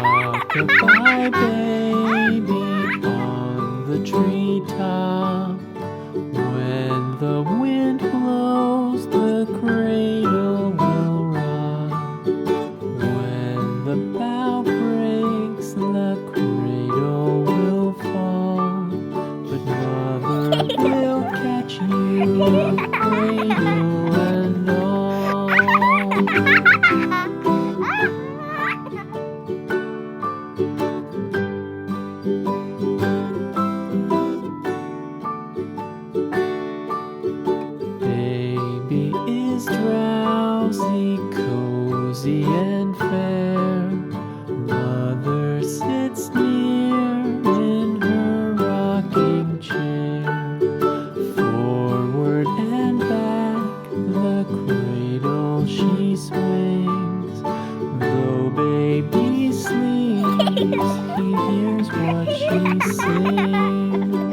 Rock-a-bye baby on the treetop. When the wind blows, the cradle will rock. When the bough breaks, the cradle will fall. But mother will catch you, cradle and all. Baby is drowsy, cozy and fair. Mother sits near in her rocking chair. Forward and back, the cradle she swings. Though baby sleeps, he hears what she sings.